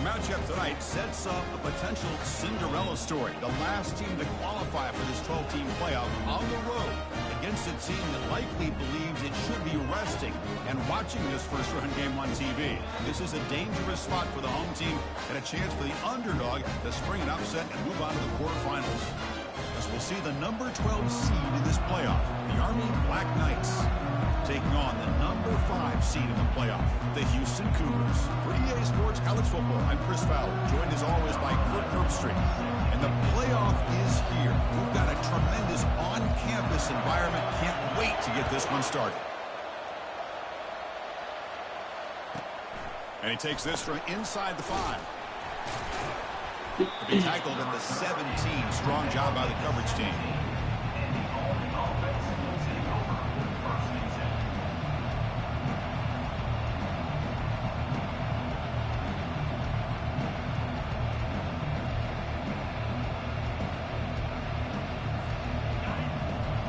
matchup tonight sets up a potential Cinderella story. The last team to qualify for this 12-team playoff on the road against a team that likely believes it should be resting and watching this first-round game on TV. This is a dangerous spot for the home team and a chance for the underdog to spring an upset and move on to the quarterfinals. As we'll see the number 12 seed in this playoff, the Army Black Knights, taking on the number 5 seed in the playoff, the Houston Cougars. For EA Sports College Football, I'm Chris Fowler, joined as always by Kirk Herbstreit. And the playoff is here. We've got a tremendous on-campus environment. Can't wait to get this one started. And he takes this from inside the 5. To be tackled at the 17. Strong job by the coverage team.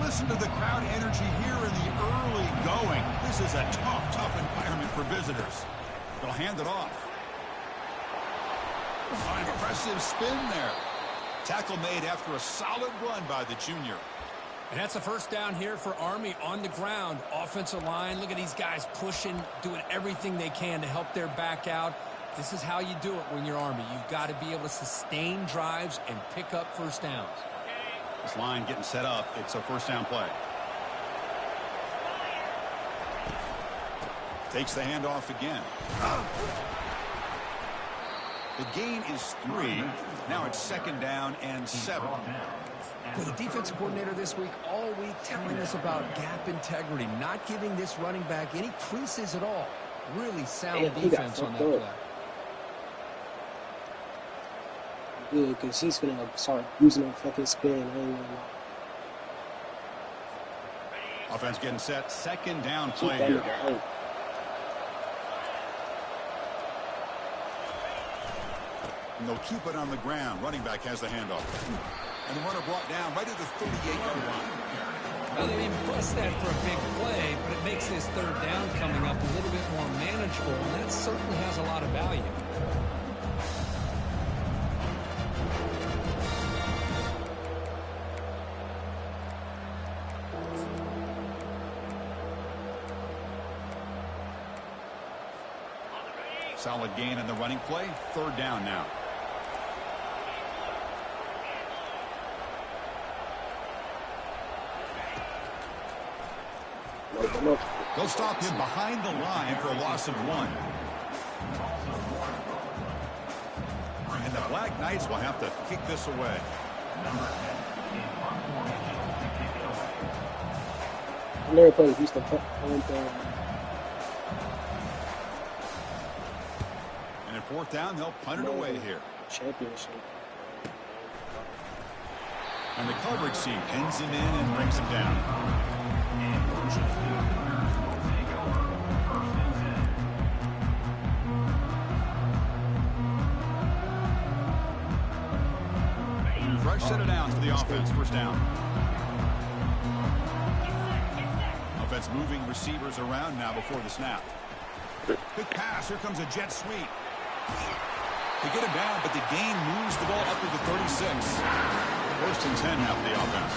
Listen to the crowd energy here in the early going. This is a tough environment for visitors. They'll hand it off. An impressive spin there. Tackle made after a solid run by the junior. And that's a first down here for Army on the ground. Offensive line, look at these guys pushing, doing everything they can to help their back out. This is how you do it when you're Army. You've got to be able to sustain drives and pick up first downs. This line getting set up. It's a first down play. Takes the handoff again. The gain is 3. Now it's 2nd down and 7. Well, the defensive coordinator this week, all week, telling us about gap integrity, not giving this running back any creases at all. Really sound defense on that play. Good, because he's going to start using that fucking spin. I ain't gonna lie. Offense getting set. 2nd down play here. And they'll keep it on the ground. Running back has the handoff. And the runner brought down right at the 38-yard line. Well, they didn't bust that for a big play, but it makes this 3rd down coming up a little bit more manageable, and that certainly has a lot of value. Solid gain in the running play. 3rd down now. They'll stop him behind the line for a loss of 1. And the Black Knights will have to kick this away. I never played Houston. And at 4th down, they'll punt it away here. Championship. And the coverage team pins him in and brings him down. Fresh set of downs for the offense. First down. Offense moving receivers around now before the snap. Quick pass. Here comes a jet sweep. They get him down, but the gain moves the ball up to the 36. 1st and 10 now for the offense.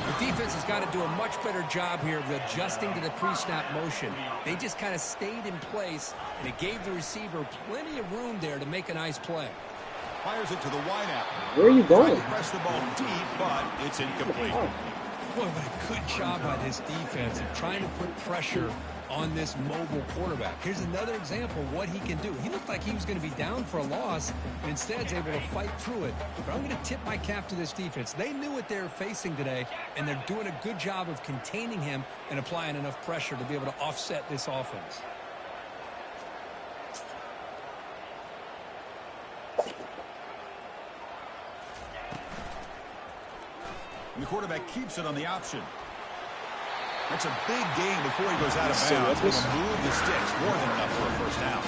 The defense has got to do a much better job here of adjusting to the pre-snap motion. They just kind of stayed in place, and it gave the receiver plenty of room there to make a nice play. Fires it to the wideout. Where are you going? Press the ball deep, but it's incomplete. Boy, what a good job by this defense of trying to put pressure on this mobile quarterback. Here's another example of what he can do. He looked like he was going to be down for a loss, and instead is able to fight through it. But I'm going to tip my cap to this defense. They knew what they were facing today, and they're doing a good job of containing him and applying enough pressure to be able to offset this offense. And the quarterback keeps it on the option. That's a big gain before he goes out of bounds. He'll move the sticks more than enough for a first down.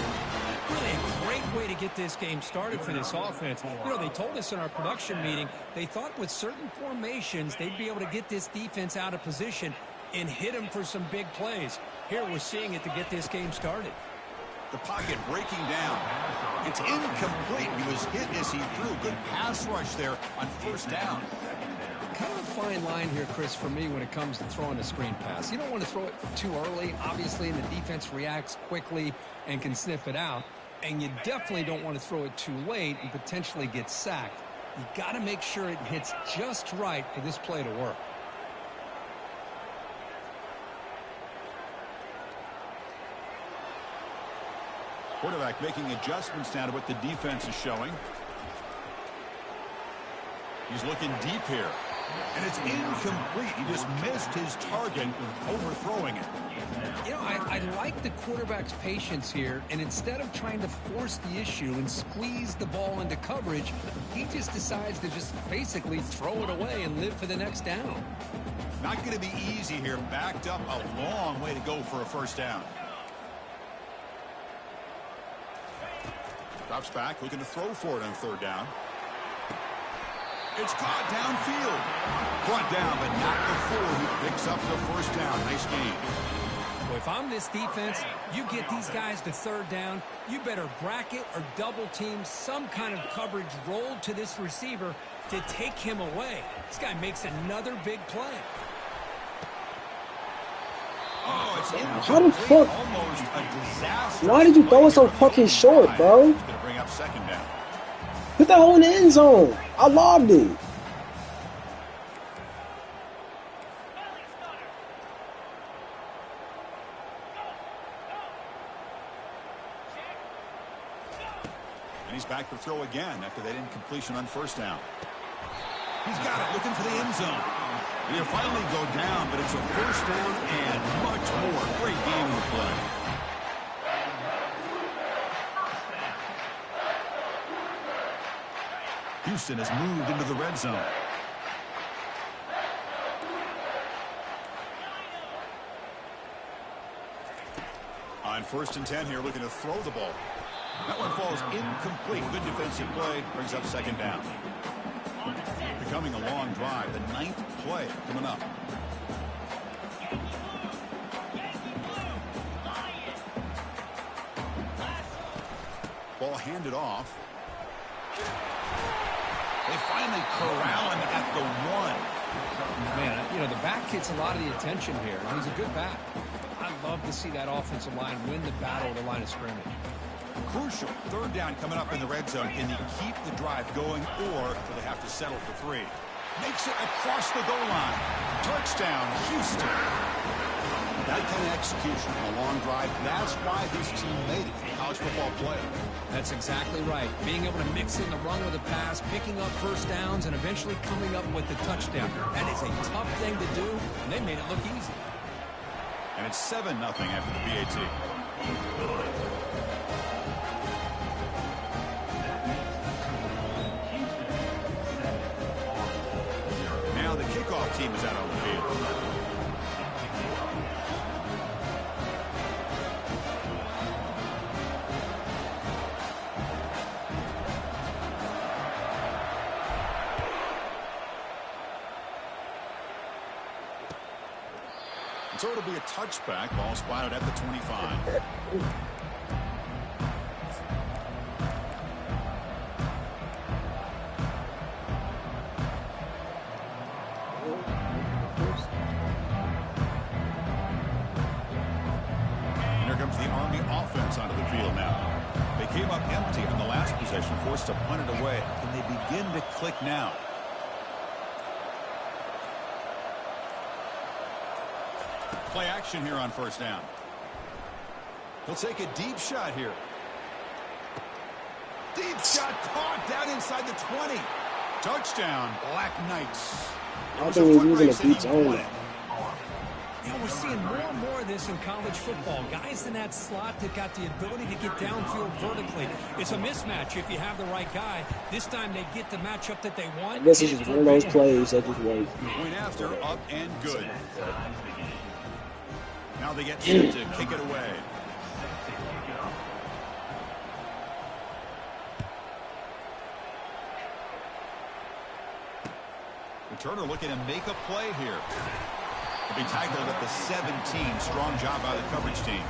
Really a great way to get this game started for this offense. You know, they told us in our production meeting they thought with certain formations they'd be able to get this defense out of position and hit them for some big plays. Here we're seeing it to get this game started. The pocket breaking down. It's incomplete. He was hit as he threw. Good pass rush there on first down. Kind of a fine line here, Chris, for me when it comes to throwing a screen pass. You don't want to throw it too early, obviously, and the defense reacts quickly and can sniff it out. And you definitely don't want to throw it too late and potentially get sacked. You got to make sure it hits just right for this play to work. Quarterback making adjustments now to what the defense is showing. He's looking deep here. And it's incomplete. He just missed his target, overthrowing it. You know, I like the quarterback's patience here, and instead of trying to force the issue and squeeze the ball into coverage, he just decides to just basically throw it away and live for the next down. Not going to be easy here. Backed up a long way to go for a first down. Drops back, looking to throw for it on third down. It's caught downfield. Brought down, but not before he picks up the first down. Nice game. Well, if I'm this defense, you get these guys to third down, you better bracket or double team some kind of coverage rolled to this receiver to take him away. This guy makes another big play. Oh, it's how the fuck? Almost a disaster. Why did you throw it so fucking short, bro? It's going to bring up second down. Put that hole in the end zone. I lobbed it. And he's back to throw again after that incompletion on first down. He's got it, looking for the end zone. And he'll finally go down, but it's a first down and much more. Great game in the play. Houston has moved into the red zone. On 1st and 10 here, looking to throw the ball. That one falls incomplete. Good defensive play, brings up second down. Becoming a long drive, the 9th play coming up. Ball handed off. They finally corral him at the 1. Man, you know, the back gets a lot of the attention here. He's a good back. I'd love to see that offensive line win the battle at the line of scrimmage. Crucial. Third down coming up in the red zone. Can they keep the drive going, or do they have to settle for 3? Makes it across the goal line. Touchdown, Houston. That kind of execution on a long drive, that's why this team made it in college football play. That's exactly right. Being able to mix in the run with a pass, picking up first downs, and eventually coming up with the touchdown. That is a tough thing to do, and they made it look easy. And it's 7-0 after the PAT. Now the kickoff team is out on the field. So it'll be a touchback. Ball spotted at the 25. And here comes the Army offense onto the field now. They came up empty on the last possession, forced to punt it away. Can they begin to click now? Play action here on first down. He'll take a deep shot here. Deep shot caught down inside the 20. Touchdown, Black Knights. I think he's using a deep zone. You know, we're seeing more and more of this in college football. Guys in that slot that got the ability to get downfield vertically. It's a mismatch if you have the right guy. This time they get the matchup that they want. This is just one of those plays that just wait. Point after, up and good. Now they get set to kick it away. Returner looking to make a play here. He'll be tackled at the 17. Strong job by the coverage team.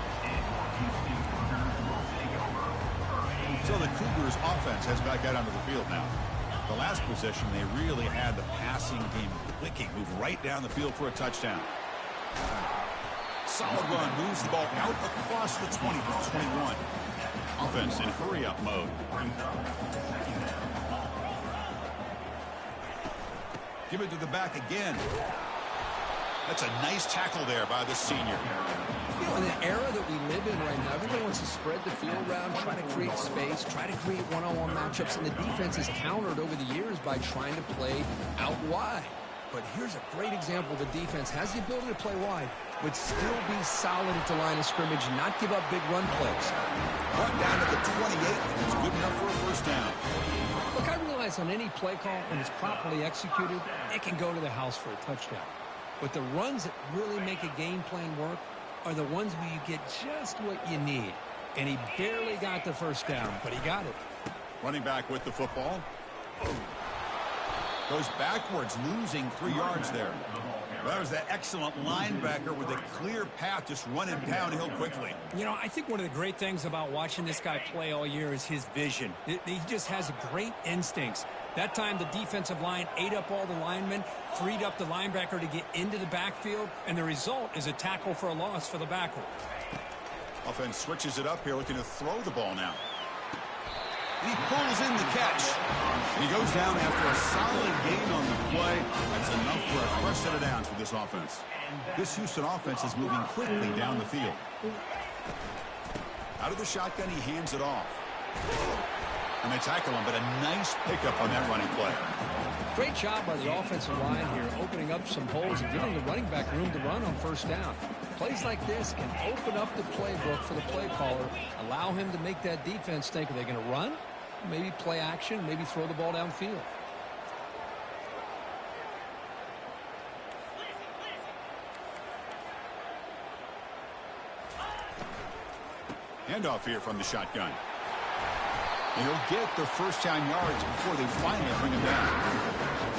So the Cougars offense heads back out onto the field now. The last possession, they really had the passing game clicking, moved right down the field for a touchdown. Solid run, moves the ball out across the 20 to 21. Offense in hurry-up mode. Give it to the back again. That's a nice tackle there by the senior. You know, in the era that we live in right now, everybody wants to spread the field around, try to create space, try to create one-on-one matchups, and the defense is countered over the years by trying to play out wide. But here's a great example. The defense has the ability to play wide, but still be solid at the line of scrimmage and not give up big run plays. Brought down to the 28, and it's good enough for a first down. Look, I realize on any play call, when it's properly executed, it can go to the house for a touchdown. But the runs that really make a game plan work are the ones where you get just what you need. And he barely got the first down, but he got it. Running back with the football. Goes backwards, losing 3 yards there. That was that excellent linebacker with a clear path, just running downhill quickly. You know, I think one of the great things about watching this guy play all year is his vision. He just has great instincts. That time, the defensive line ate up all the linemen, freed up the linebacker to get into the backfield, and the result is a tackle for a loss for the backer. Offense switches it up here, looking to throw the ball now. And he pulls in the catch. He goes down after a solid gain on the play. That's enough for a fresh set of downs for this offense. This Houston offense is moving quickly down the field. Out of the shotgun, he hands it off. And they tackle him, but a nice pickup on that running play. Great job by the offensive line here, opening up some holes and giving the running back room to run on first down. Plays like this can open up the playbook for the play caller, allow him to make that defense think, are they going to run? Maybe play action, maybe throw the ball downfield. Handoff here from the shotgun. And he'll get the first down yards before they finally bring him down.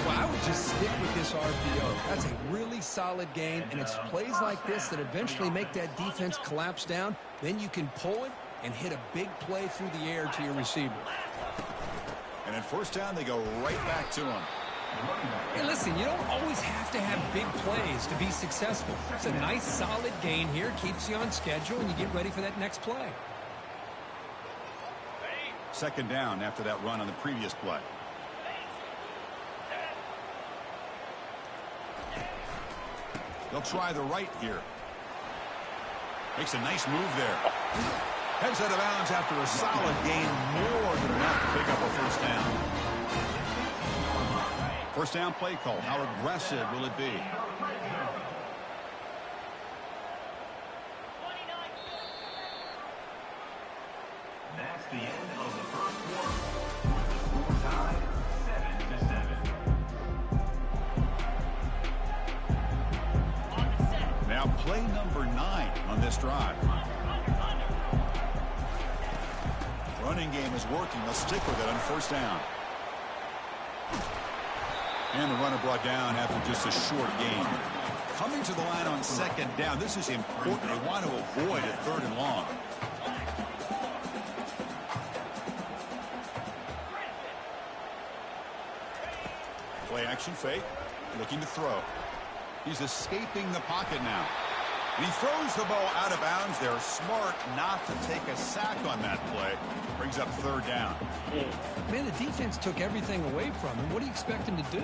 Well, I would just stick with this RPO. That's a really solid gain, and it's plays like this that eventually make that defense collapse down. Then you can pull it and hit a big play through the air to your receiver. And at first down, they go right back to him. Hey, listen, you don't always have to have big plays to be successful. It's a nice, solid gain here, keeps you on schedule, and you get ready for that next play. Second down after that run on the previous play. They'll try the right here. Makes a nice move there. Heads out of bounds after a solid gain, more than enough to pick up a first down. First down play call. How aggressive will it be? That's the end of the first quarter. Score tied 7-7. Now play number 9 on this drive. Running game is working. They'll stick with it on first down. And the runner brought down after just a short gain. Coming to the line on second down. This is important. They want to avoid a third and long. Play action fake. Looking to throw. He's escaping the pocket now. And he throws the ball out of bounds. They're smart not to take a sack on that play. Brings up third down. Man, the defense took everything away from him. What do you expect him to do?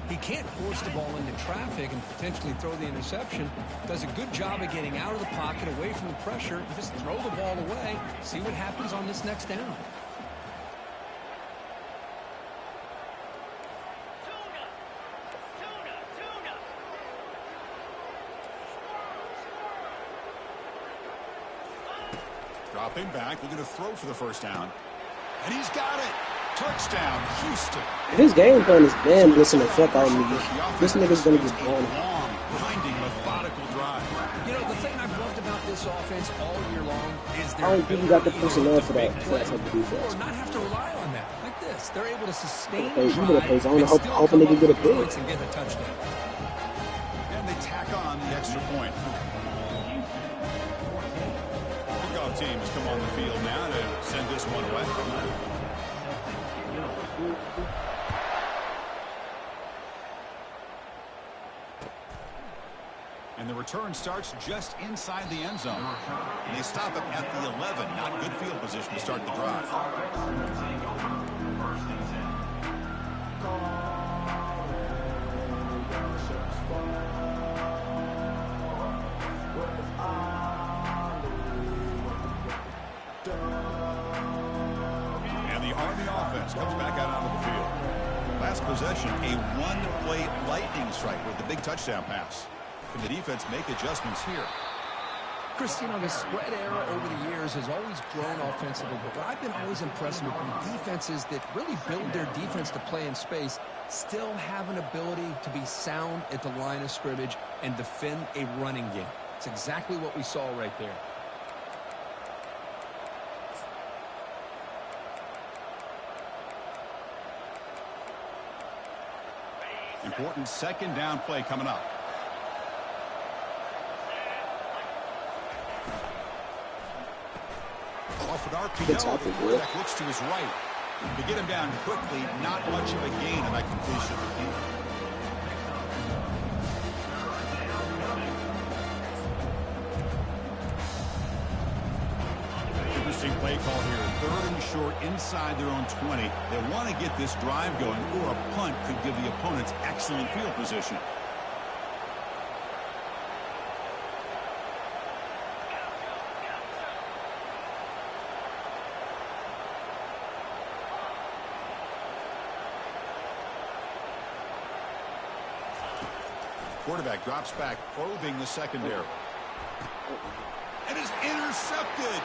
He can't force the ball into traffic and potentially throw the interception. Does a good job of getting out of the pocket, away from the pressure, and just throw the ball away. See what happens on this next down. Dropping back, looking to throw for the first down. And he's got it. Touchdown, Houston. His game plan is damn missing the fuck out of me. This nigga's gonna get blown. Long, grinding, methodical drive. You know, the thing I've loved about this offense all year long is their I don't think you got the personnel for that play, type of defense. or not have to rely on that. Like this, they're able to sustain Hey, you better drive play zone. and still Hoping they come can up get a with pick. points and get a touchdown. And they tack on the extra point. Kickoff Special teams come on the field now to send this one away. And the return starts just inside the end zone. And they stop it at the 11. Not good field position to start the drive. And the Army offense comes back out onto the field. Last possession, a one-play lightning strike with the big touchdown pass. Can the defense make adjustments here? Chris, you know, the spread era over the years has always grown offensively, but I've been always impressed with the defenses that really build their defense to play in space, still have an ability to be sound at the line of scrimmage and defend a running game. It's exactly what we saw right there. Important second down play coming up. Off an RPO, the quarterback looks to his right. To get him down quickly, not much of a gain on that completion. Interesting play call here. 3rd and short inside their own 20. They want to get this drive going, or a punt could give the opponents excellent field position. Quarterback drops back, probing the secondary. And is intercepted.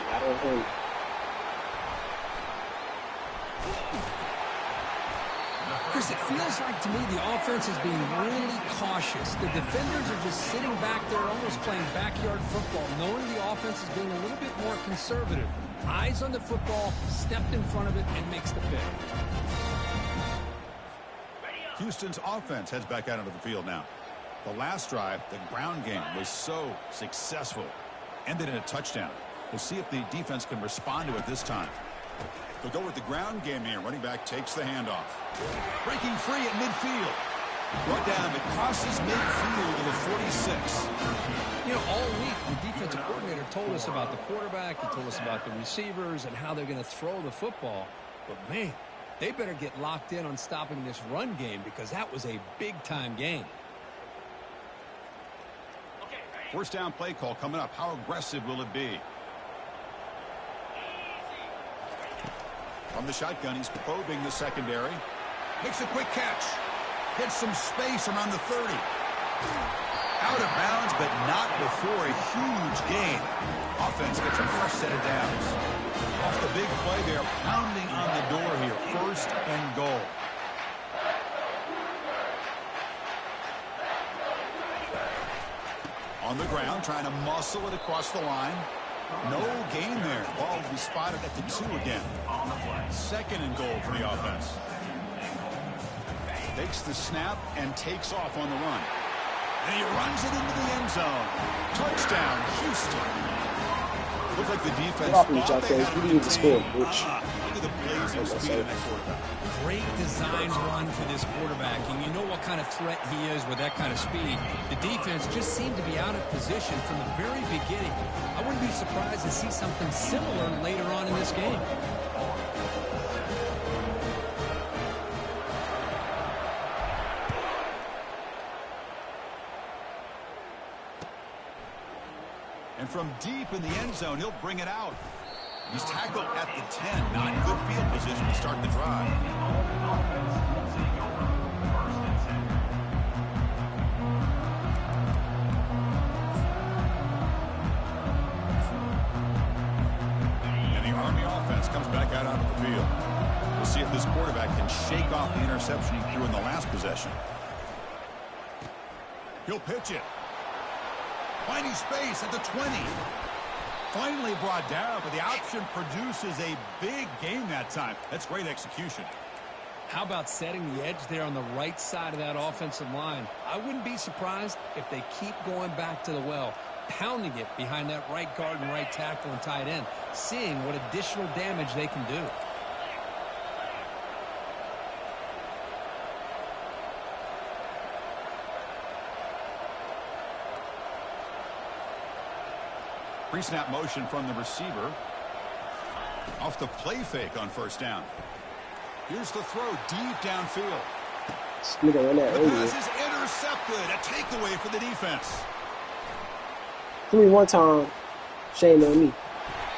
Chris, it feels like to me the offense is being really cautious. The defenders are just sitting back there almost playing backyard football, knowing the offense is being a little bit more conservative. Eyes on the football, stepped in front of it, and makes the pick. Houston's offense heads back out onto the field now. The last drive, the ground game, was so successful. Ended in a touchdown. We'll see if the defense can respond to it this time. They'll go with the ground game here. Running back takes the handoff. Breaking free at midfield. Brought down, but crosses midfield to the 46. You know, all week, the defensive coordinator told us about the quarterback. He told us about the receivers and how they're going to throw the football. But, man, they better get locked in on stopping this run game because that was a big-time game. First down play call coming up. How aggressive will it be? From the shotgun, he's probing the secondary. Makes a quick catch. Gets some space around the 30. Out of bounds, but not before a huge gain. Offense gets a fresh set of downs. Off the big play, they're pounding on the door here. 1st and goal. On the ground, trying to muscle it across the line. No gain there. Ball will be spotted at the 2 again. 2nd and goal for the offense. Takes the snap and takes off on the run. And he runs it into the end zone. Touchdown, Houston. Looked like the defense thought they had we need to score, which look at the blazing speed of that quarterback. Great design run for this quarterback, and you know what kind of threat he is with that kind of speed. The defense just seemed to be out of position from the very beginning. I wouldn't be surprised to see something similar later on in this game. And from deep in the end zone, he'll bring it out. He's tackled at the 10. Not good field position to start the drive. And the Army offense comes back out onto the field. We'll see if this quarterback can shake off the interception he threw in the last possession. He'll pitch it. Finding space at the 20. Finally brought down, but the option produces a big gain that time. That's great execution. How about setting the edge there on the right side of that offensive line? I wouldn't be surprised if they keep going back to the well. pounding it behind that right guard and right tackle and tight end, seeing what additional damage they can do. Pre-snap motion from the receiver. Off the play fake on first down. Here's the throw deep downfield. The pass is intercepted. A takeaway for the defense. Fool me one time, shame on me.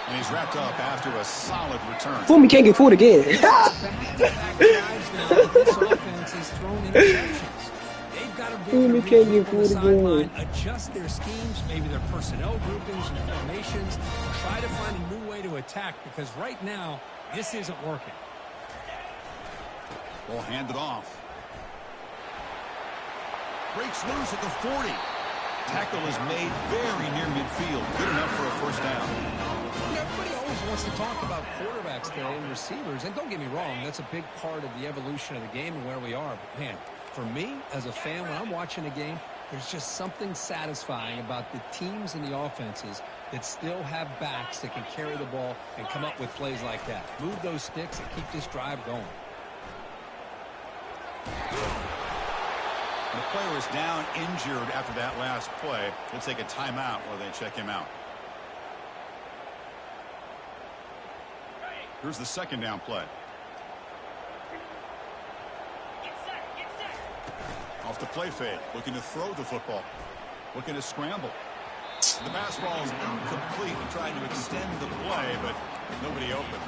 And he's wrapped up after a solid return. Fool me can't get fooled again. Back-to-back drives now that this offense has thrown interceptions. They've got to Fool me can't get fooled again. Adjust their schemes, maybe their personnel groupings and formations. Try to find a new way to attack because right now, this isn't working. Ball handed off. Breaks loose at the 40. Tackle is made very near midfield. Good enough for a first down. Everybody always wants to talk about quarterbacks today and receivers. And don't get me wrong, that's a big part of the evolution of the game and where we are. But, man, for me as a fan, when I'm watching a game, there's just something satisfying about the teams and the offenses that still have backs that can carry the ball and come up with plays like that. Move those sticks and keep this drive going. The player is down injured after that last play. We'll take a timeout while they check him out. Here's the second down play. Off the play fake, looking to throw the football. Looking to scramble. The pass ball is incomplete and trying to extend the play, but nobody open.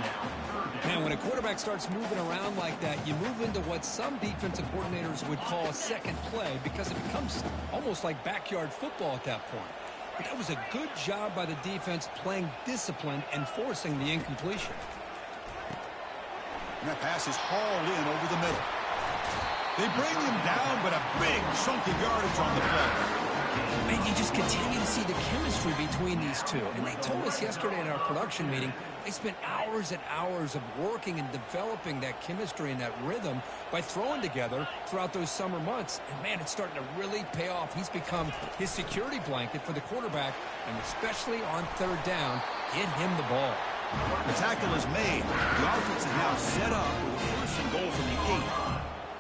Man, when a quarterback starts moving around like that, you move into what some defensive coordinators would call a second play because it becomes almost like backyard football at that point. But that was a good job by the defense playing discipline and forcing the incompletion. And that pass is hauled in over the middle. They bring him down, but a big chunk of yardage on the play. Man, you just continue to see the chemistry between these two. And they told us yesterday in our production meeting, they spent hours and hours of working and developing that chemistry and that rhythm by throwing together throughout those summer months. And, man, it's starting to really pay off. He's become his security blanket for the quarterback, and especially on third down, get him the ball. The tackle is made. The offense is now set up with a first and goal from the 8.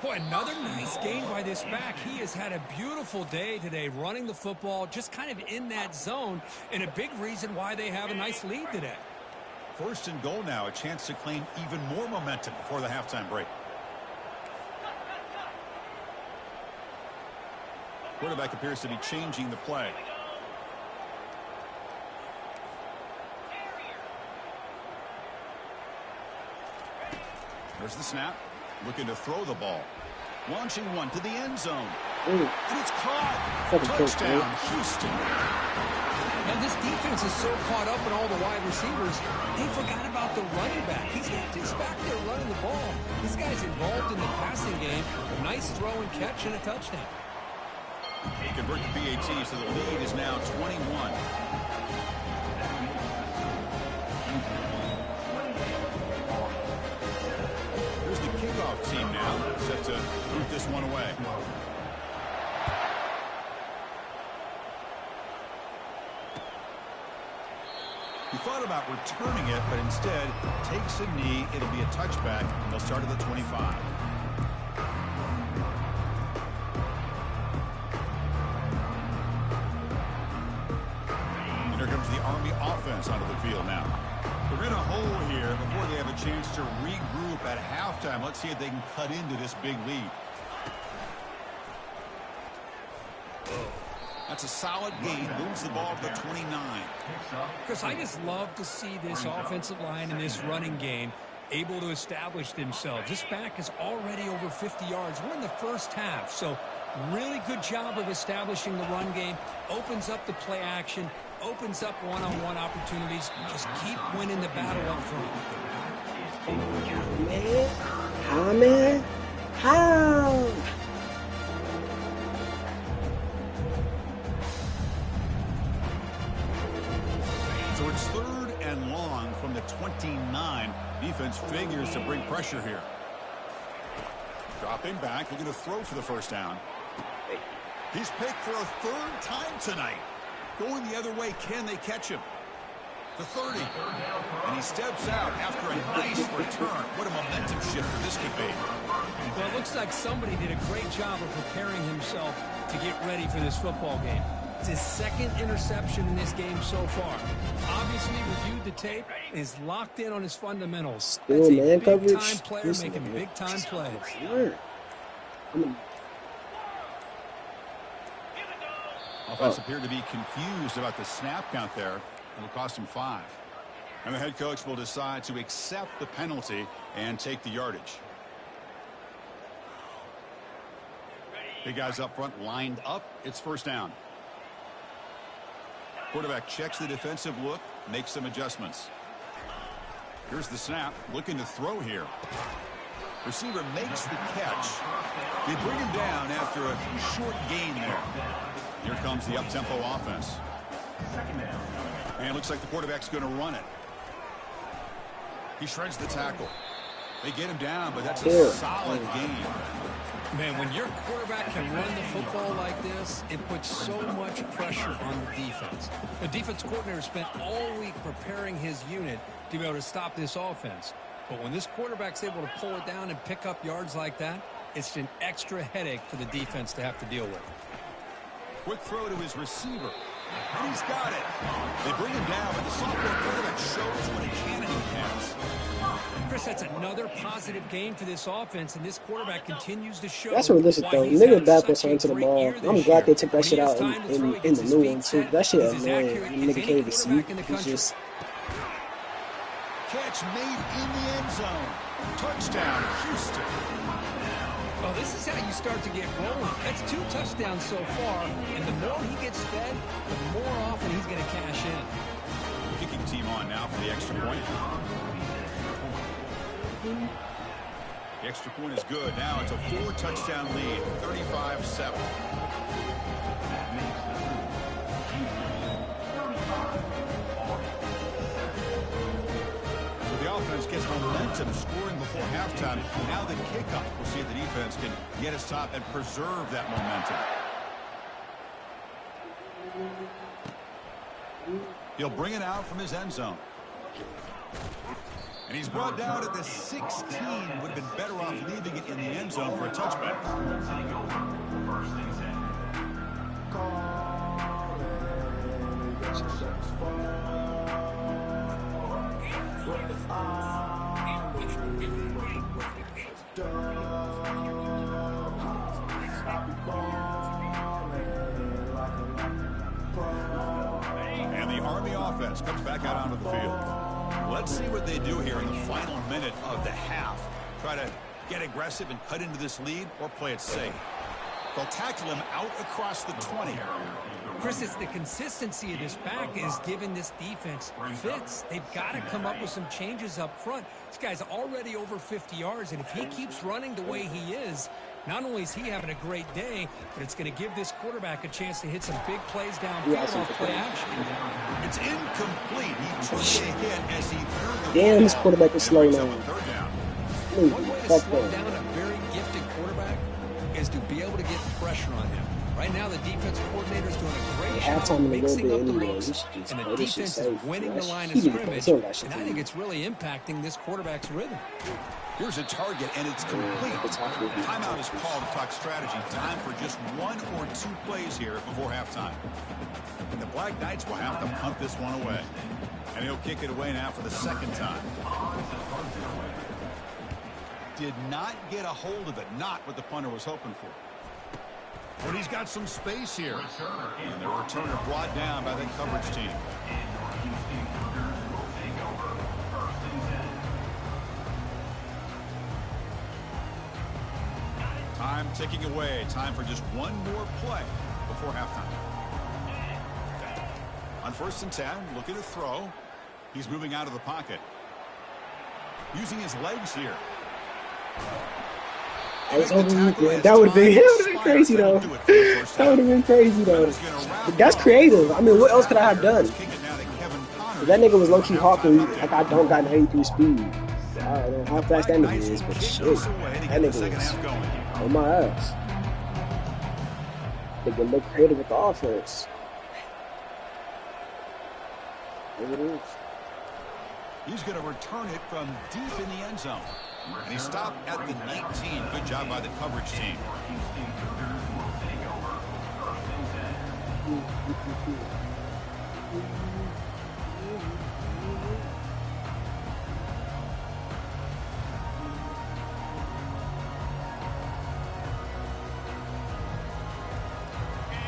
Boy, another nice game by this back. He has had a beautiful day today running the football, just kind of in that zone, and a big reason why they have a nice lead today. First and goal now, a chance to claim even more momentum before the halftime break. Quarterback appears to be changing the play. There's the snap. Looking to throw the ball. Launching one to the end zone. And it's caught. Touchdown, Houston. Now, this defense is so caught up in all the wide receivers, they forgot about the running back. He's not just back there running the ball. This guy's involved in the passing game. A nice throw and catch and a touchdown. He converts the PAT, so the lead is now 21. Team now set to root this one away. He thought about returning it, but instead takes a knee. It'll be a touchback, and they'll start at the 25. And here comes the Army offense onto the field now. They're in a hole here before they have a chance to regroup at halftime. Let's see if they can cut into this big lead. That's a solid gain. Moves the ball to the 29. Chris, I just love to see this offensive line and this running game able to establish themselves. This back is already over 50 yards. We're in the first half, so really good job of establishing the run game. Opens up the play action. Opens up one-on-one opportunities. Just keep winning the battle up front. How, man? How? So it's third and long from the 29. Defense figures to bring pressure here. Dropping back, looking to throw for the first down. He's picked for a third time tonight. Going the other way, can they catch him? The 30. And he steps out after a nice return. What a momentum shifter this could be. Well, it looks like somebody did a great job of preparing himself to get ready for this football game. It's his second interception in this game so far. Obviously reviewed the tape and is locked in on his fundamentals. That's a big-time player making big-time plays. Offense appeared to be confused about the snap count there. It'll cost him 5. And the head coach will decide to accept the penalty and take the yardage. Big guys up front lined up. It's first down. Quarterback checks the defensive look, makes some adjustments. Here's the snap, looking to throw here. Receiver makes the catch. They bring him down after a short gain there. Here comes the up-tempo offense. And it looks like the quarterback's going to run it. He shreds the tackle. They get him down, but that's a solid game. Man, when your quarterback can run the football like this, it puts so much pressure on the defense. The defense coordinator spent all week preparing his unit to be able to stop this offense. But when this quarterback's able to pull it down and pick up yards like that, it's an extra headache for the defense to have to deal with. Quick throw to his receiver. And he's got it. They bring him down, but the sophomore quarterback shows what a cannon he has. Chris, that's another positive game for this offense, and this quarterback continues to show. That's realistic though. Nigga backwards onto the ball. I'm glad they took that shit out in the new one too. That shit annoying. Nigga can't even see. It's just catch made in the end zone. Touchdown, Houston. Well, this is how you start to get rolling. That's 2 touchdowns so far, and the more he gets fed, the more often he's going to cash in. Kicking team on now for the extra point. The extra point is good. Now it's a 4-touchdown lead, 35-7. So the offense gets momentum, scoring before halftime. Now the kickoff. We'll see if the defense can get a stop and preserve that momentum. He'll bring it out from his end zone. And he's brought down at the 16. Would have been better off leaving it in the end zone for a touchback. And the Army offense comes back out onto the field. Let's see what they do here in the final minute of the half. Try to get aggressive and cut into this lead or play it safe. They'll tackle him out across the 20. Chris, it's the consistency of this back is giving this defense fits. They've got to come up with some changes up front. This guy's already over 50 yards, and if he keeps running the way he is, not only is he having a great day, but it's going to give this quarterback a chance to hit some big plays downfield off play action. It's incomplete. He took a hit as he threw the damn, this quarterback is slow now. One way to slow down a very gifted quarterback is to be able to get pressure on him. Right now, the defense coordinator is doing a great job mixing up the looks, and the defense is winning the line of scrimmage, and I think it's really impacting this quarterback's rhythm. Here's a target, and it's complete. Timeout is called to talk strategy. Time for just 1 or 2 plays here before halftime. And the Black Knights will have to punt this one away. And he'll kick it away now for the second time. Did not get a hold of it. Not what the punter was hoping for. But he's got some space here. And the returner brought down by the coverage team. Time ticking away. Time for just 1 more play before halftime. On 1st and 10, looking to throw. He's moving out of the pocket. Using his legs here. That would have been crazy though. That would have been crazy though. That's creative. I mean, what else could I have done? That nigga was low-key hawking. Like, I don't got 93 speed. I don't know how fast that nigga is, but shit, that nigga is on my ass. Nigga look creative with the offense. There it is. He's going to return it from deep in the end zone. And he stopped at the 19. Good job by the coverage team.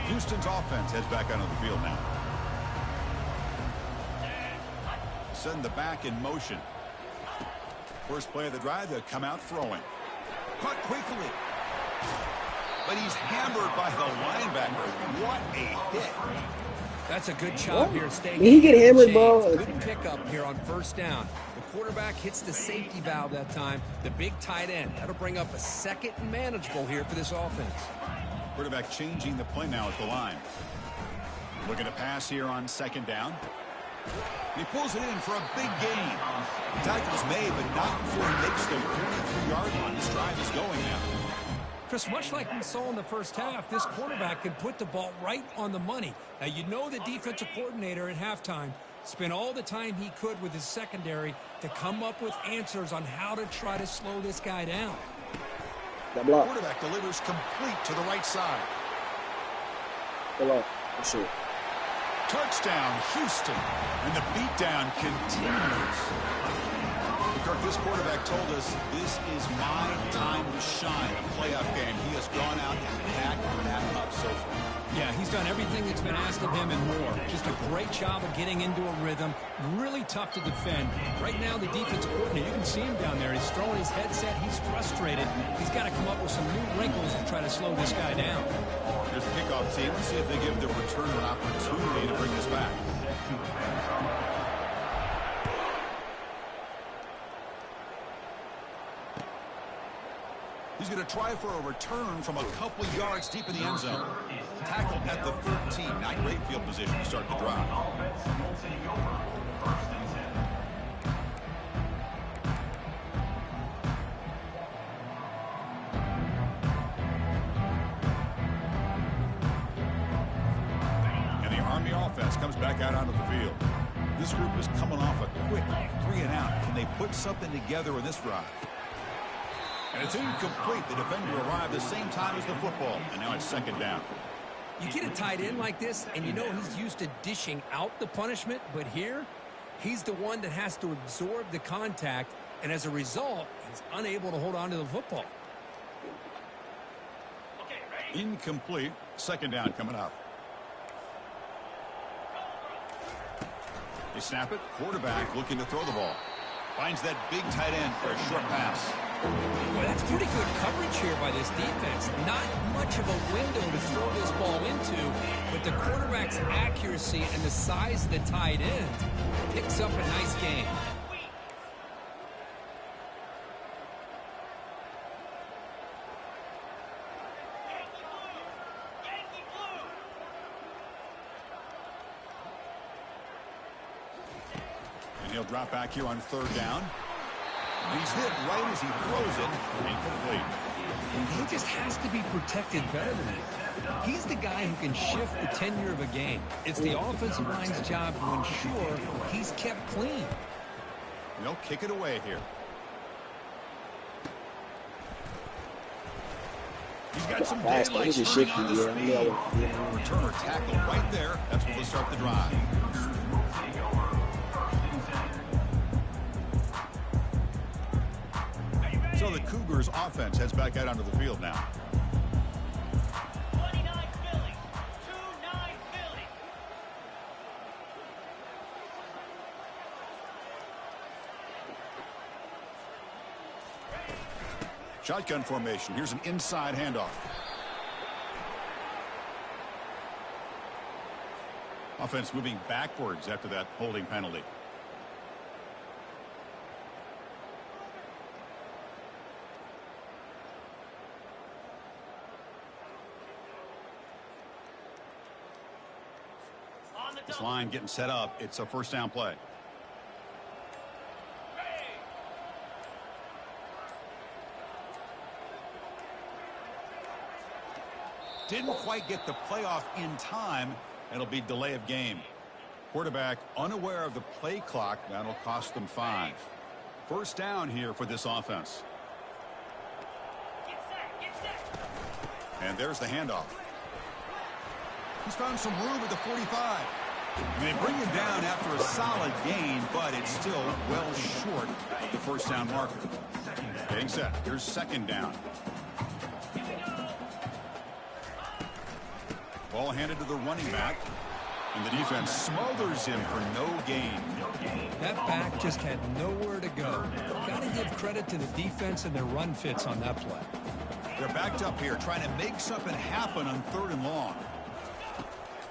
Houston's offense heads back onto the field now. Send the back in motion. First play of the drive, they'll come out throwing. Caught quickly. But he's hammered by the linebacker. What a hit. That's a good job here staying. He get hammered, bro. Good pickup here on first down. The quarterback hits the safety valve that time. The big tight end. That'll bring up a second and manageable here for this offense. Quarterback changing the play now at the line. Looking to pass here on second down. He pulls it in for a big gain. Tackle's made, but not before he makes the 43-yard line. This drive is going now. Chris, much like we saw in the first half, this quarterback can put the ball right on the money. Now, you know the defensive coordinator at halftime spent all the time he could with his secondary to come up with answers on how to try to slow this guy down. That block. Quarterback delivers complete to the right side. That block. For sure. Touchdown, Houston. And the beatdown continues. Kirk, this quarterback told us this is my time to shine, a playoff game. He has gone out and packed that up so far. Yeah, he's done everything that's been asked of him and more. Just a great job of getting into a rhythm. Really tough to defend. Right now, the defensive coordinator, you can see him down there. He's throwing his headset. He's frustrated. He's got to come up with some new wrinkles to try to slow this guy down. Here's the kickoff team. Let's see if they give the returner an opportunity to bring this back. He's going to try for a return from a couple yards deep in the end zone. Tackle at the 13. Not great field position to start the drive. And the Army offense comes back out onto the field. This group is coming off a quick 3-and-out. Can they put something together in this drive? And it's incomplete. The defender arrived the same time as the football. And now it's second down. You get a tight end like this, and you know he's used to dishing out the punishment. But here, he's the one that has to absorb the contact. And as a result, he's unable to hold on to the football. Incomplete. Second down coming up. They snap it. Quarterback looking to throw the ball. Finds that big tight end for a short pass. Well, that's pretty good coverage here by this defense. Not much of a window to throw this ball into, but the quarterback's accuracy and the size of the tight end picks up a nice gain. And he'll drop back here on third down. He's hit right as he throws it. Incomplete. He just has to be protected better than that. He's the guy who can shift the tenure of a game. It's the offensive line's job to ensure he's kept clean. And they'll kick it away here. He's got some daylight shining on the speed. Returner tackle right there. That's where they'll start the drive. So the Cougars offense heads back out onto the field now. 29 Philly. 2-9 Philly. Shotgun formation. Here's an inside handoff. Offense moving backwards after that holding penalty. This line getting set up. It's a first down play. Didn't quite get the playoff in time. It'll be delay of game. Quarterback unaware of the play clock. That'll cost them 5. First down here for this offense. Get set. And there's the handoff. He's found some room at the 45. And they bring him down after a solid gain, but it's still well short of the first down marker. Getting set. Here's second down. Ball handed to the running back. And the defense smothers him for no gain. That back just had nowhere to go. Got to give credit to the defense and their run fits on that play. They're backed up here trying to make something happen on 3rd and long.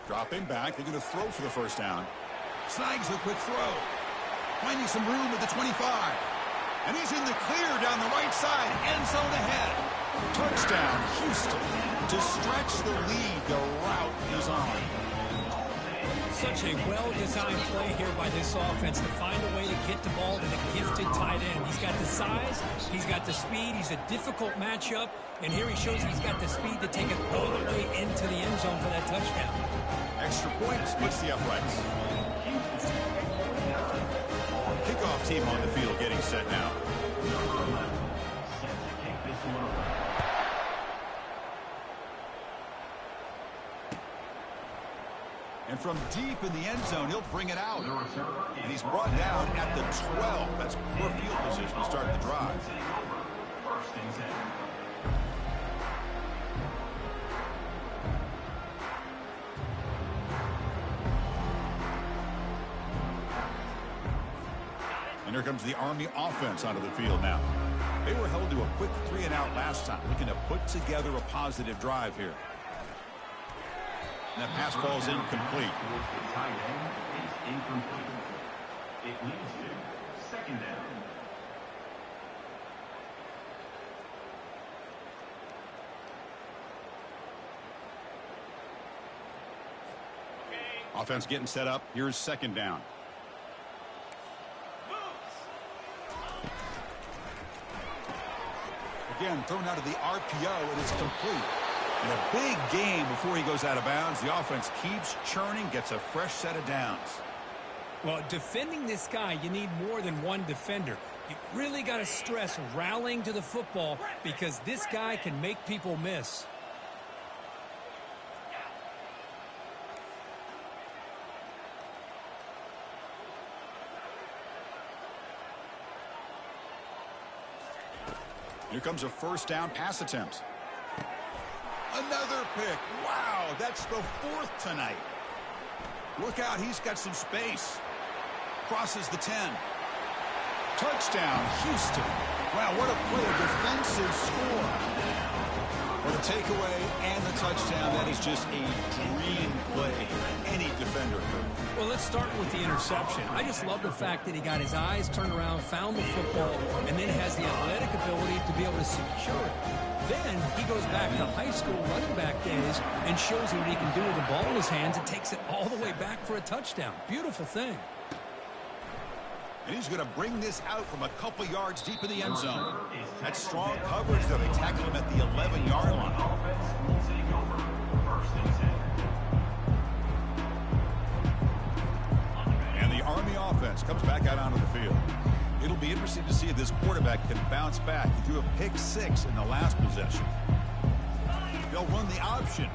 Dropping back. They're going to throw for the first down. Snags a quick throw. Finding some room at the 25. And he's in the clear down the right side. End zone ahead. Touchdown, Houston. To stretch the lead, the route is on. Such a well-designed play here by this offense to find a way to get the ball to the gifted tight end. He's got the size, he's got the speed, he's a difficult matchup, and here he shows he's got the speed to take it all the way into the end zone for that touchdown. Extra point splits the uprights. Kickoff team on the field getting set now. Set to kick this one off. And from deep in the end zone, he'll bring it out. And he's brought down at the 12. That's poor field position to start the drive. First and 10. And here comes the Army offense onto the field now. They were held to a quick 3-and-out last time, looking to put together a positive drive here. And that pass falls incomplete. The tight end is incomplete. It leads to second down. Offense getting set up. Here's second down. Again, thrown out of the RPO, and it's complete. And a big game before he goes out of bounds. The offense keeps churning, gets a fresh set of downs. Well, defending this guy, you need more than one defender. You really got to stress rallying to the football because this guy can make people miss. Here comes a first down pass attempt. Another pick. Wow, that's the 4th tonight. Look out, he's got some space. Crosses the 10. Touchdown, Houston. Wow, what a play, a defensive score. For the takeaway and the touchdown, that is just a dream play. Any defender could. Well, let's start with the interception. I just love the fact that he got his eyes turned around, found the football, and then has the athletic ability to be able to secure it. Then he goes back to high school running back days and shows you what he can do with the ball in his hands and takes it all the way back for a touchdown. Beautiful thing. And he's going to bring this out from a couple yards deep in the end zone. That's strong coverage, though. They tackle him at the 11-yard line. Offense take over. First and 10. And the Army offense comes back out onto the field. It'll be interesting to see if this quarterback can bounce back. He threw a pick 6 in the last possession. They'll run the option.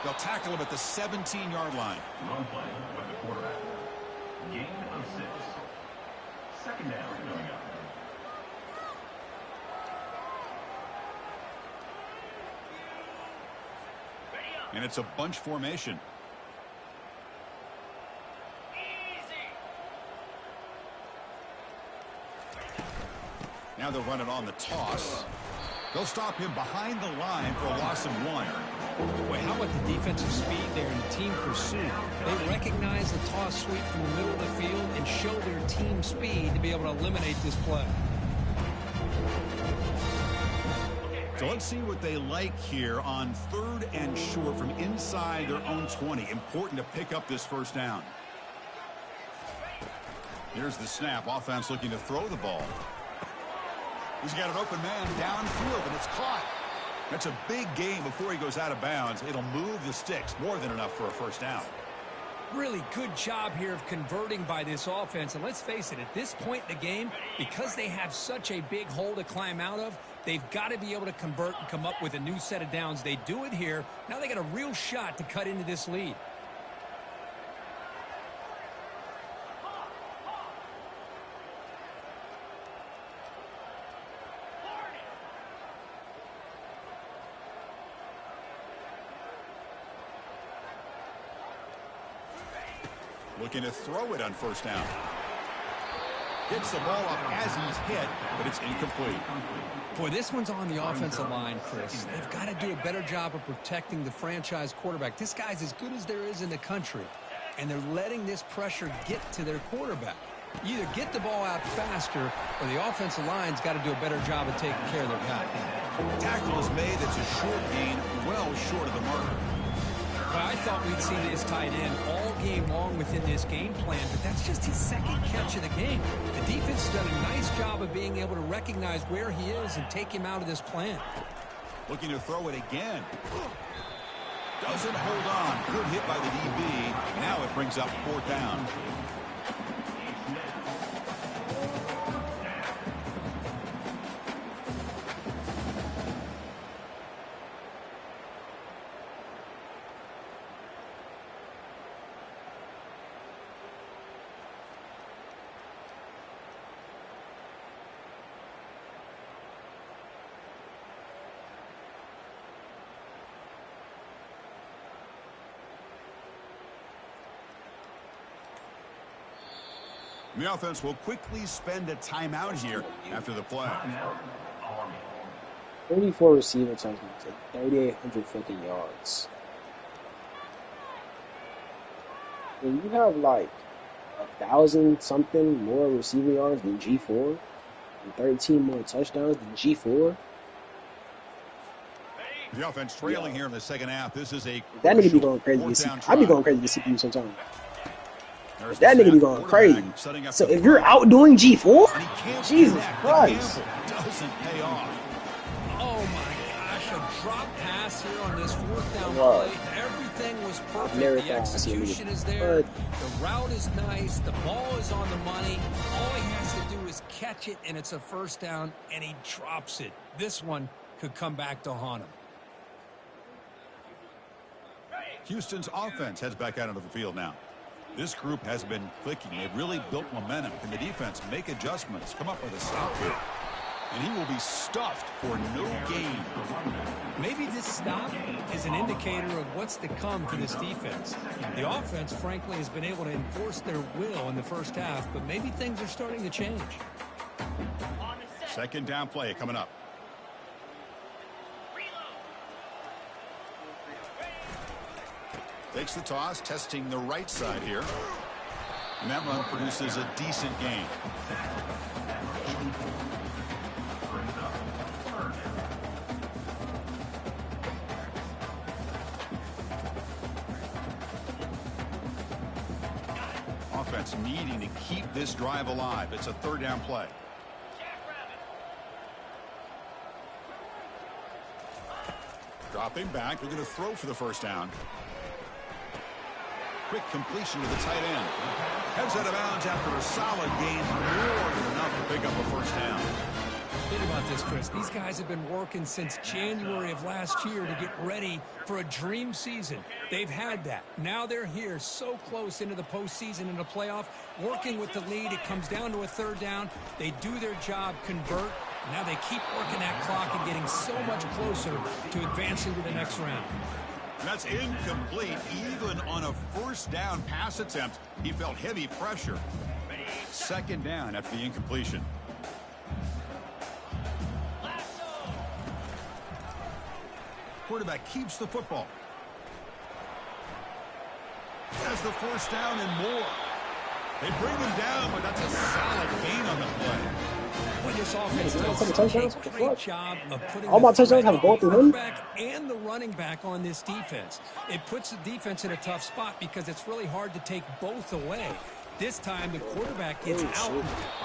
They'll tackle him at the 17-yard line. Run play with the quarterback. Gain of 6. Second down coming up. And it's a bunch formation. Now they'll run it on the toss. They'll stop him behind the line for a loss of 1. Boy, how about the defensive speed there in team pursuit? They recognize the toss sweep from the middle of the field and show their team speed to be able to eliminate this play. So let's see what they like here on 3rd and short from inside their own 20. Important to pick up this first down. Here's the snap. Offense looking to throw the ball. He's got an open man downfield, and it's caught. That's a big gain before he goes out of bounds. It'll move the sticks, more than enough for a first down. Really good job here of converting by this offense. And let's face it, at this point in the game, because they have such a big hole to climb out of, they've got to be able to convert and come up with a new set of downs. They do it here. Now they got a real shot to cut into this lead. Looking to throw it on first down. Gets the ball up as he's hit, but it's incomplete. Boy, this one's on the offensive line, Chris. They've got to do a better job of protecting the franchise quarterback. This guy's as good as there is in the country, and they're letting this pressure get to their quarterback. You either get the ball out faster, or the offensive line's got to do a better job of taking care of their guy. Tackle is made. It's a short gain, well short of the marker. Well, I thought we'd see this tight end all game long within this game plan, but that's just his second catch of the game. The defense has done a nice job of being able to recognize where he is and take him out of this plan. Looking to throw it again. Doesn't hold on. Good hit by the DB. Now it brings up fourth down. The offense will quickly spend a timeout here after the play. 34 receiver touchdowns, 3,850 yards. When you have like 1,000-something more receiving yards than G4, and 13 more touchdowns than G4. The offense trailing here in the second half. This is a that nigga be going crazy. I'd be going crazy to CPU sometimes. That nigga be going crazy. So if you're outdoing G4, Jesus Christ. Doesn't pay off. Oh my gosh, a drop pass here on this fourth down play. Everything was perfect. The execution is there. The route is nice. The ball is on the money. All he has to do is catch it, and it's a first down, and he drops it. This one could come back to haunt him. Houston's offense heads back out into the field now. This group has been clicking. They've really built momentum. Can the defense make adjustments, come up with a stop here? And he will be stuffed for no gain. Maybe this stop is an indicator of what's to come for this defense. The offense, frankly, has been able to enforce their will in the first half, but maybe things are starting to change. Second down play coming up. Takes the toss, testing the right side here. And that run produces a decent gain. Offense needing to keep this drive alive. It's a third down play. Dropping back, looking to throw for the first down. Quick completion to the tight end. Heads out of bounds after a solid gain, more than enough to pick up a first down. Think about this, Chris. These guys have been working since January of last year to get ready for a dream season. They've had that. Now they're here so close into the postseason and the playoff, working with the lead. It comes down to a third down. They do their job, convert. Now they keep working that clock and getting so much closer to advancing to the next round. That's incomplete. Even on a first down pass attempt, he felt heavy pressure. Second down after the incompletion. Quarterback keeps the football. Has the first down and more. They bring him down, but that's a solid gain on the play. When this offense does a great job of putting all my touchdowns have gone through him and the running back on this defense. It puts the defense in a tough spot because it's really hard to take both away. This time, the quarterback gets out.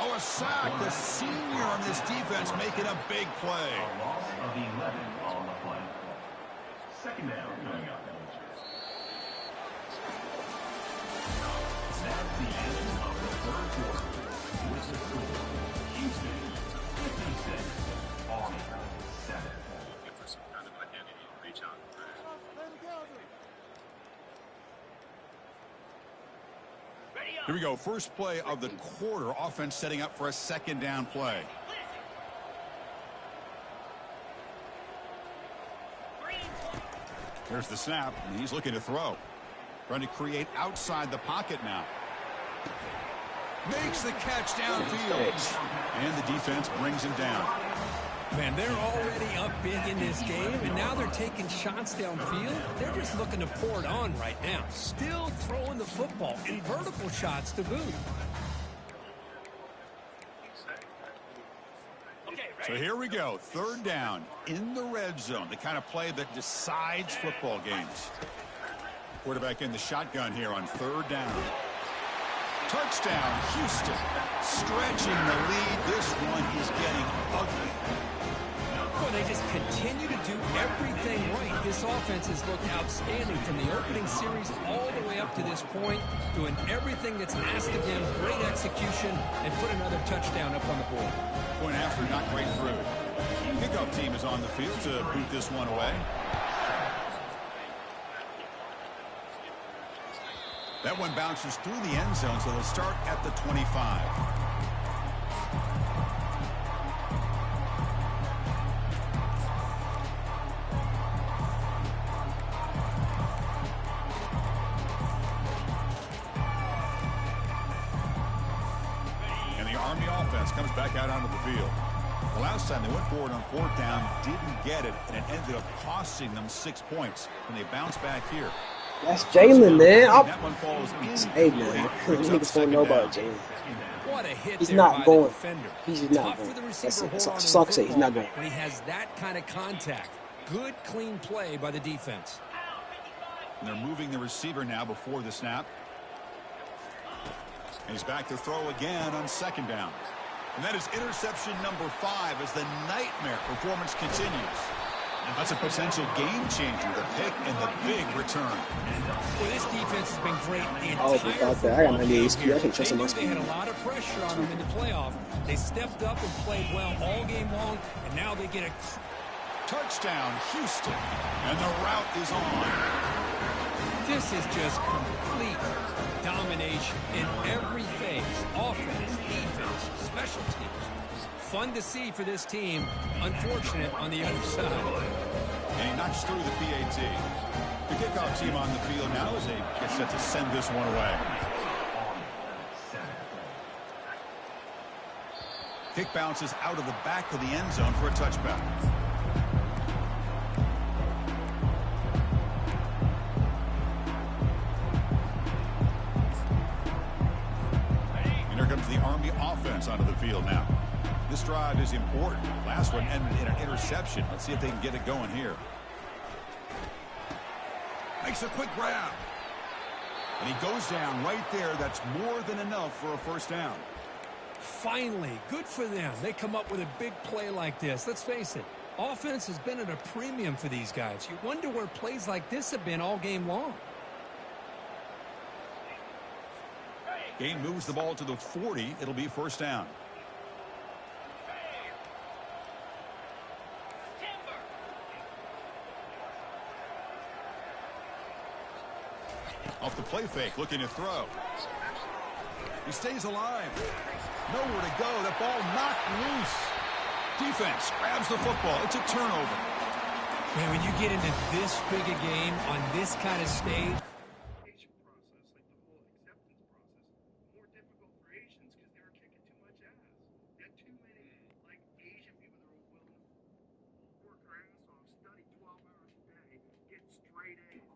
Oh, a sack. The senior on this defense making a big play. A loss of 11 on the play. Second down coming up. That's the end of the third quarter. With the score, Houston 56, Army 7. Here we go. First play of the quarter. Offense setting up for a second down play. Here's the snap, and he's looking to throw. Trying to create outside the pocket now. Makes the catch downfield. And the defense brings him down. Man, they're already up big in this game, and now they're taking shots downfield. They're just looking to pour it on right now. Still throwing the football in vertical shots to boot. So here we go. Third down in the red zone. The kind of play that decides football games. Quarterback in the shotgun here on third down. Touchdown, Houston. Stretching the lead. This one is getting ugly. Well, they just continue to do everything right. This offense has looked outstanding from the opening series all the way up to this point, doing everything that's asked of them, great execution, and put another touchdown up on the board. Point after, not great through. Kickoff team is on the field to boot this one away. That one bounces through the end zone, so they'll start at the 25. Comes back out onto the field. The last time they went forward on fourth down, didn't get it, and it ended up costing them 6 points. And they bounce back here. That's Jalen, man. That one falls in. Hey, man. Niggas don't know about Jalen. What a hit. He's there not by going. the defender. He's just not Tough going. for the That's receiver it. That's hold all on I say. He's not going. when he has that kind of contact. Good, clean play by the defense. And they're moving the receiver now before the snap. And he's back to throw again on second down. And that is interception number 5 as the nightmare performance continues. That's a potential game changer, the pick and the big return. Well, this defense has been great the Oh, entire without that, I got 98 speed. I game. can trust him on They had speed. a lot of pressure on them in the playoff. They stepped up and played well all game long, and now they get a Touchdown, Houston. And the route is on. This is just complete domination in every phase. Offense, defense, special teams. Fun to see for this team. Unfortunate on the other side. And he knocks through the PAT. The kickoff team on the field now as they get set to send this one away. Kick bounces out of the back of the end zone for a touchback. And here comes the Army offense onto the field now. This drive is important. Last one ended in an interception. Let's see if they can get it going here. Makes a quick grab. And he goes down right there. That's more than enough for a first down. Finally, good for them. They come up with a big play like this. Let's face it, offense has been at a premium for these guys. You wonder where plays like this have been all game long. Gain moves the ball to the 40. It'll be first down. Off the play fake, looking to throw. He stays alive. Nowhere to go. That ball knocked loose. Defense grabs the football. It's a turnover. Man, when you get into this big a game on this kind of stage, straight A's.